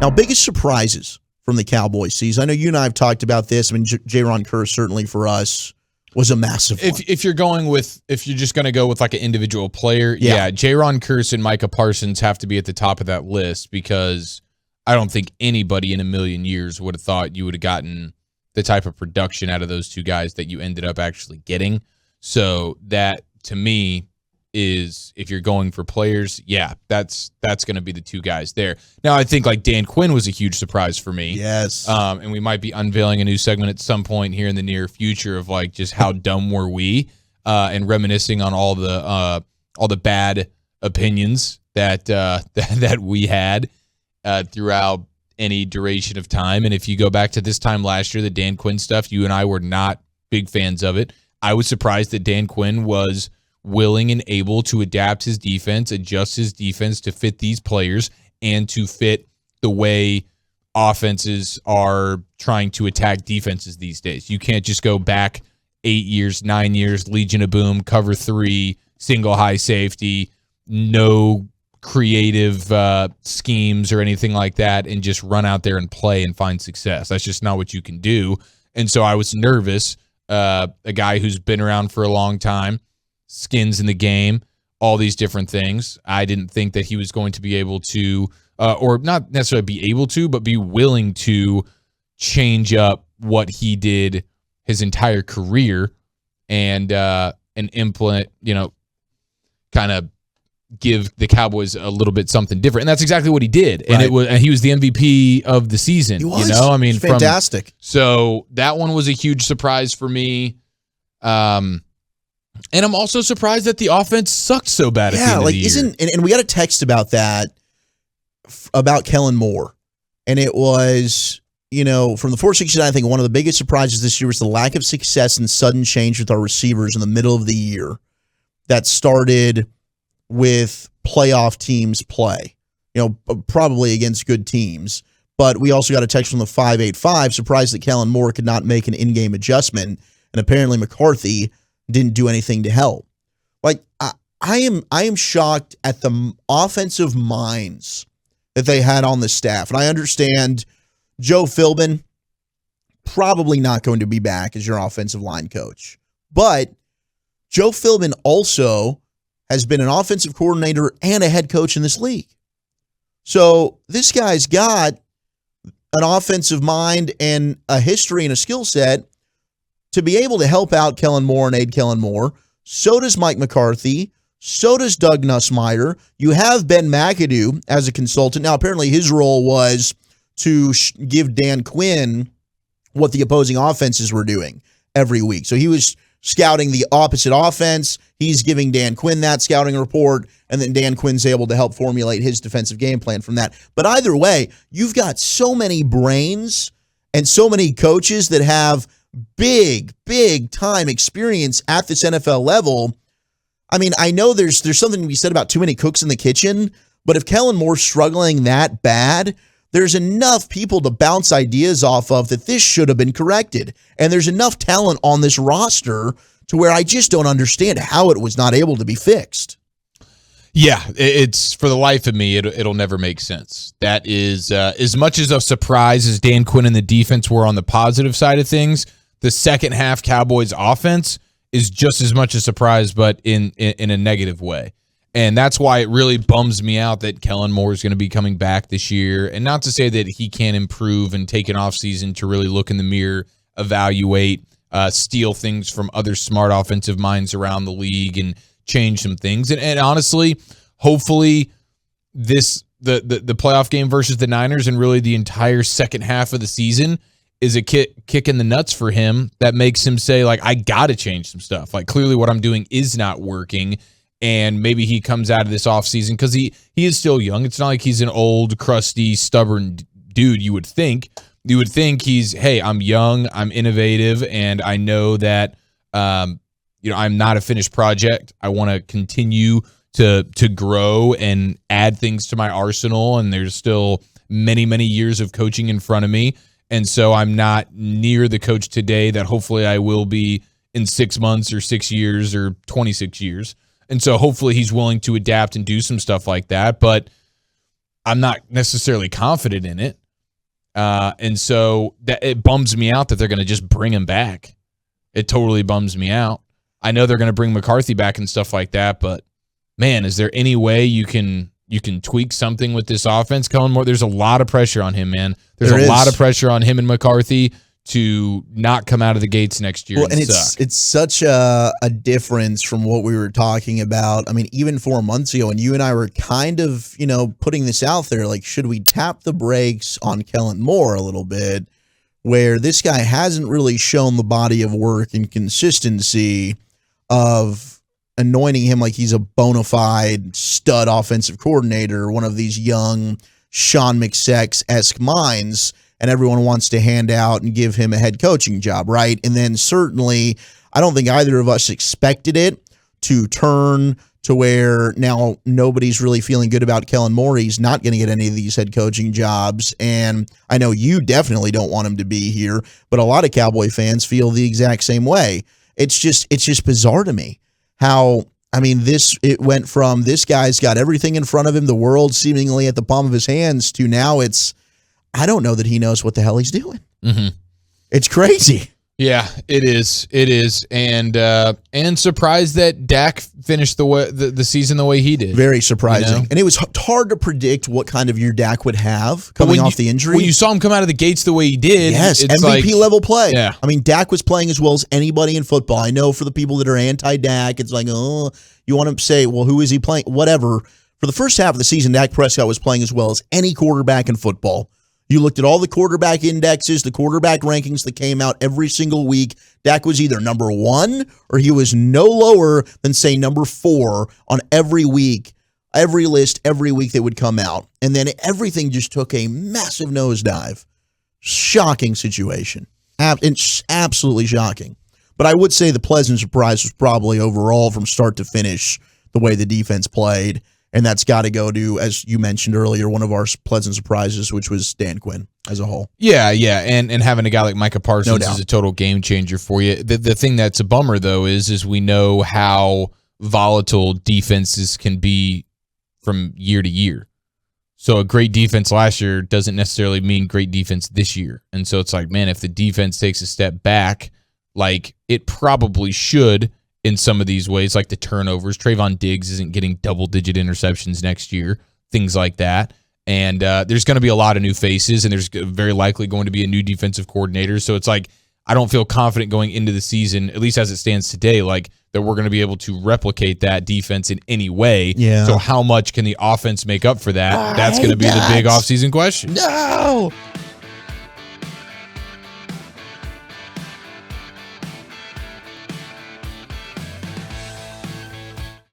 Now, biggest surprises from the Cowboys season. I know you and I have talked about this. I mean, Jayron Kearse certainly for us was a massive one. If you're just going to go with like an individual player, Jayron Kearse and Micah Parsons have to be at the top of that list because I don't think anybody in a million years would have thought you would have gotten the type of production out of those two guys that you ended up actually getting. So that, to me, is if you're going for players, that's going to be the two guys there. Now, I think like Dan Quinn was a huge surprise for me. Yes. And we might be unveiling a new segment at some point here in the near future of like just how dumb were we, and reminiscing on all the bad opinions that we had throughout any duration of time. And if you go back to this time last year, the Dan Quinn stuff, you and I were not big fans of it. I was surprised that Dan Quinn was willing and able to adapt his defense, adjust his defense to fit these players and to fit the way offenses are trying to attack defenses these days. You can't just go back 8 years, 9 years, Legion of Boom, cover 3, single high safety, no creative schemes or anything like that, and just run out there and play and find success. That's just not what you can do. And so I was nervous, a guy who's been around for a long time, skins in the game, all these different things. I didn't think that he was going to be able to, or not necessarily be able to, but be willing to change up what he did his entire career and implement, kind of give the Cowboys a little bit something different. And that's exactly what he did. Right. And he was the MVP of the season. He was. I mean, fantastic. So that one was a huge surprise for me. And I'm also surprised that the offense sucked so bad at the end of the year. And we got a text about that, about Kellen Moore. And it was, from the 469, I think one of the biggest surprises this year was the lack of success and sudden change with our receivers in the middle of the year that started with playoff teams play, probably against good teams. But we also got a text from the 585, surprised that Kellen Moore could not make an in-game adjustment. And apparently McCarthy didn't do anything to help. Like, I am shocked at the offensive minds that they had on the staff. And I understand Joe Philbin probably not going to be back as your offensive line coach. But Joe Philbin also has been an offensive coordinator and a head coach in this league. So this guy's got an offensive mind and a history and a skill set to be able to help out Kellen Moore and aid Kellen Moore. So does Mike McCarthy. So does Doug Nussmeier. You have Ben McAdoo as a consultant. Now, apparently his role was to give Dan Quinn what the opposing offenses were doing every week. So he was scouting the opposite offense. He's giving Dan Quinn that scouting report, and then Dan Quinn's able to help formulate his defensive game plan from that. But either way, you've got so many brains and so many coaches that have big time experience at this NFL level. I mean, I know there's something to be said about too many cooks in the kitchen, but if Kellen Moore's struggling that bad, there's enough people to bounce ideas off of that this should have been corrected. And there's enough talent on this roster to where I just don't understand how it was not able to be fixed. Yeah, it's for the life of me, it'll never make sense. That is as much as a surprise as Dan Quinn and the defense were on the positive side of things. The second half Cowboys offense is just as much a surprise, but in a negative way. And that's why it really bums me out that Kellen Moore is going to be coming back this year. And not to say that he can't improve and take an offseason to really look in the mirror, evaluate, steal things from other smart offensive minds around the league and change some things. And honestly, hopefully the playoff game versus the Niners and really the entire second half of the season is a kick in the nuts for him that makes him say, like, I got to change some stuff. Like, clearly what I'm doing is not working. And maybe he comes out of this offseason because he is still young. It's not like he's an old, crusty, stubborn dude, you would think. You would think he's, hey, I'm young, I'm innovative, and I know that I'm not a finished project. I want to continue to grow and add things to my arsenal, and there's still many, many years of coaching in front of me. And so I'm not near the coach today that hopefully I will be in 6 months or 6 years or 26 years. And so hopefully he's willing to adapt and do some stuff like that. But I'm not necessarily confident in it. And so it bums me out that they're going to just bring him back. It totally bums me out. I know they're going to bring McCarthy back and stuff like that, but man, is there any way you can tweak something with this offense? Kellen Moore, there's a lot of pressure on him, man. There's a lot of pressure on him and McCarthy to not come out of the gates next year. Well, and it's such a difference from what we were talking about. I mean, even 4 months ago, and you and I were kind of, putting this out there, like, should we tap the brakes on Kellen Moore a little bit, where this guy hasn't really shown the body of work and consistency of anointing him like he's a bona fide stud offensive coordinator, one of these young Sean McSex-esque minds, and everyone wants to hand out and give him a head coaching job, right? And then certainly, I don't think either of us expected it to turn to where now nobody's really feeling good about Kellen Moore. He's not going to get any of these head coaching jobs, and I know you definitely don't want him to be here, but a lot of Cowboy fans feel the exact same way. It's just bizarre to me how, I mean, it went from this guy's got everything in front of him, the world seemingly at the palm of his hands, to now I don't know that he knows what the hell he's doing. Mm-hmm. It's crazy. Yeah, it is. It is, and surprised that Dak finished the season the way he did. Very surprising, and it was hard to predict what kind of year Dak would have coming off the injury. When you saw him come out of the gates the way he did, yes, MVP level play. Yeah, I mean, Dak was playing as well as anybody in football. I know for the people that are anti-Dak, it's like, oh, you want to say, well, who is he playing? Whatever. For the first half of the season, Dak Prescott was playing as well as any quarterback in football. You looked at all the quarterback indexes, the quarterback rankings that came out every single week. Dak was either number 1 or he was no lower than, say, number 4 on every week, every list, every week that would come out. And then everything just took a massive nosedive. Shocking situation. It's absolutely shocking. But I would say the pleasant surprise was probably overall from start to finish the way the defense played. And that's got to go to, as you mentioned earlier, one of our pleasant surprises, which was Dan Quinn as a whole. Yeah, and having a guy like Micah Parsons is a total game changer for you. The thing that's a bummer, though, is we know how volatile defenses can be from year to year. So a great defense last year doesn't necessarily mean great defense this year. And so it's like, man, if the defense takes a step back, like it probably should, in some of these ways, like the turnovers. Trayvon Diggs isn't getting double-digit interceptions next year, things like that. And there's going to be a lot of new faces, and there's very likely going to be a new defensive coordinator. So it's like I don't feel confident going into the season, at least as it stands today, like that we're going to be able to replicate that defense in any way. Yeah. So how much can the offense make up for that? That's going to be the big offseason question. No!